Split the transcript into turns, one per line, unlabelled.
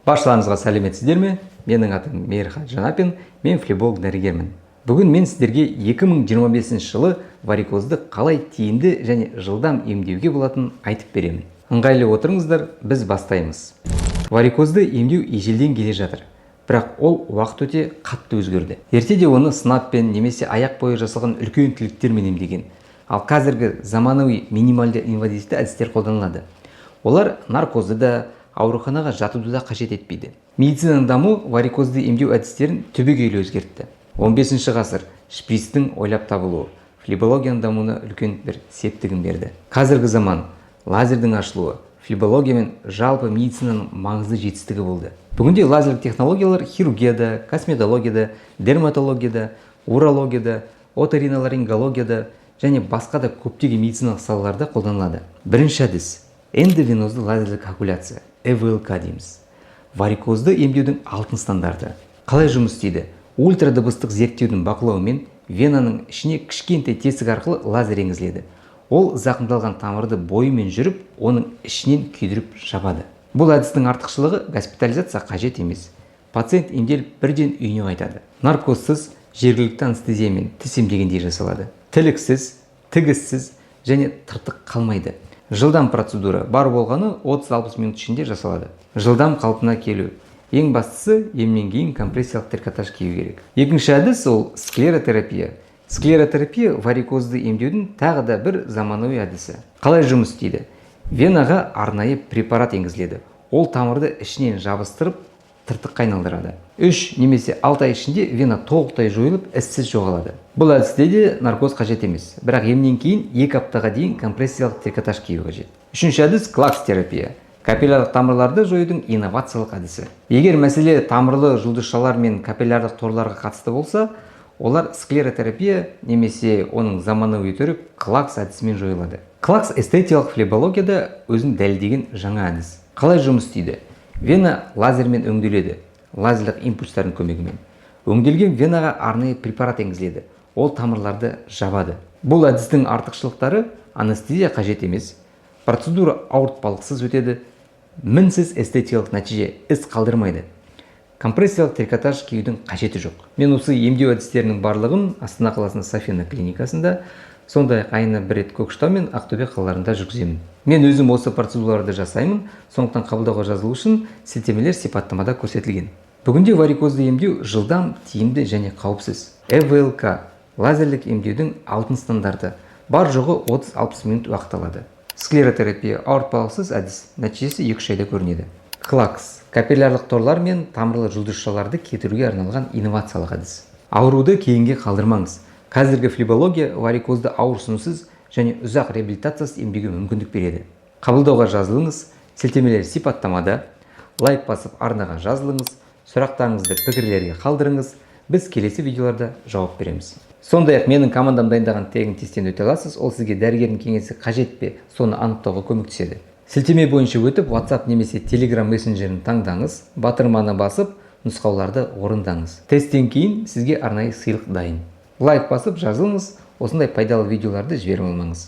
Баршаларыңызға сәлеметсіздер ме? Менің атым Мейірхан Жанапин, мен флеболог дәрігермін. Бүгін мен сіздерге 2025 жылы варикозды қалай тиімді және жылдам емдеуге болатынын айтып беремін. Ыңғайлы отырыңыздар, біз бастаймыз. Варикозды емдеу ежелден келе жатыр. Бірақ ол уақыт өте қатты өзгерді. Ертеде оны сынаппен немесе аяқ бойы жасалған үлкен тіліктермен емдеген. Ал қазіргі заманауи минималды инвазивті әдістер қолданылады. Олар наркозды да, ауруханаға жатуды да қажет етпейді. Медицинаның даму варикозды емдеу әдістерін түбегейлі өзгертті. 15 ғасыр шприцтің ойлап табылуы флебологияның дамуына үлкен бір септігін берді. Қазіргі заман лазердің ашылуы флебология мен жалпы медицинаның маңызды жетістігі болды. Бүгінде лазерлік технологиялар хирургияда, косметологияда, дерматологияда, урологияда, оториноларингологияда және басқа да көптеген медициналық салаларда қолданылады. Бірінші әдіс эндовенозды лазерлік коагуляция, ЭВЛК дейміз. Варикозды емдеудің алтын стандарты. Қалай жұмыс істейді? Ультрадыбыстық зерттеудің бақылауымен венаның ішіне кішкентай тесік арқылы лазер енгізіледі. Ол зақымдалған тамырды бойымен жүріп, оның ішінен күйдіріп жабады. Бұл әдістің артықшылығы госпитализация қажет емес. Пациент емделіп бірден үйіне қайтады. Наркозсыз, жергілікті анестезиямен тіс емдегендей жасалады. Тіліксіз, тігіссіз және тыртық қалмайды. Жылдам процедура бар болғаны 30-60 минут ішінде жасалады. Жылдам қалпына келу. Ең бастысы емнен кейін компрессиялық трикотаж кию керек. Екінші әдіс ол склеротерапия. Склеротерапия варикозды емдеудің тағы да бір заманауи әдісі. Қалай жұмыс істейді? Венаға арнайы препарат енгізіледі. Ол тамырды ішінен жабыстырып, тыртыққа айналдырады. 3 немесе 6 ай ішінде вена толықтай жойылып, ізсіз жоғалады. Бұл әдісте де наркоз қажет емес, бірақ емнен кейін 2 аптаға дейін компрессиялық трикотаж кию қажет. Үшінші әдіс клакс терапия. Капиллярлық тамырларды жоюдың инновациялық әдісі. Егер мәселе тамырлы жұлдызшалар мен капиллярлық торларға қатысты болса, олар склеротерапия немесе оның заманауи түрі клакс әдісімен жойылады. Клакс эстетикалық флебологияда өзін дәлелдеген жаңа әдіс. Қалай жұмыс істейді? Вена лазермен өңделеді, лазерлік импульстардың көмегімен. Өңделген венаға арнайы препарат енгізіледі. Ол тамырларды жабады. Бұл әдістің артықшылықтары анестезия қажет емес, процедура ауыртпалықсыз өтеді, мінсіз эстетикалық нәтиже із қалдырмайды. Компрессиялық трикотаж киюдің қажеті жоқ. Мен осы емдеу әдістерінің барлығын Астана қаласының София клиникасында, сондай-ақ айына бір рет Көкшетау мен Ақтөбе қалаларында жүргіземін. Мен өзім осы процедураларды жасаймын, сондықтан қабылдауға жазылу үшін сілтемелер сипаттамада көрсетілген. Бүгінде варикозды емдеу жылдам, тиімді және қауіпсіз. ЭВЛК лазерлік емдеудің алтын стандарты. Бар жоғы 30-60 минут уақыт алады. Склеротерапия ауыртпалықсыз әдіс, нәтижесі 2 айда көрінеді. Клакс капиллярлық торлар мен тамырлы жұлдызшаларды кетіруге арналған инновациялық әдіс. Ауруды кейінге қалдырмаңыз. Қазіргі флебология варикозды ауырсынсыз және ұзақ реабилитациясыз емдеуге мүмкіндік береді. Қабылдауға жазылыңыз, сілтемелер сипаттамада, лайк басып арнаға жазылыңыз, сұрақтарыңызды пікірлерге қалдырыңыз, біз келесі видеоларда жауап береміз. Сондай-ақ менің командам дайындаған тегін тесттен өте аласыз, ол сізге дәрігердің кеңесі қажет пе, соны анықтауға көмектеседі. Сілтеме бойынша өтіп, WhatsApp немесе Telegram мессенджерін таңдаңыз, батырманы басып, нұсқауларды орындаңыз. Тесттен кейін сізге арнайы сыйлық дайын. Лайк басып жазылыңыз, осындай пайдалы видеоларды жіберіп алмаңыз.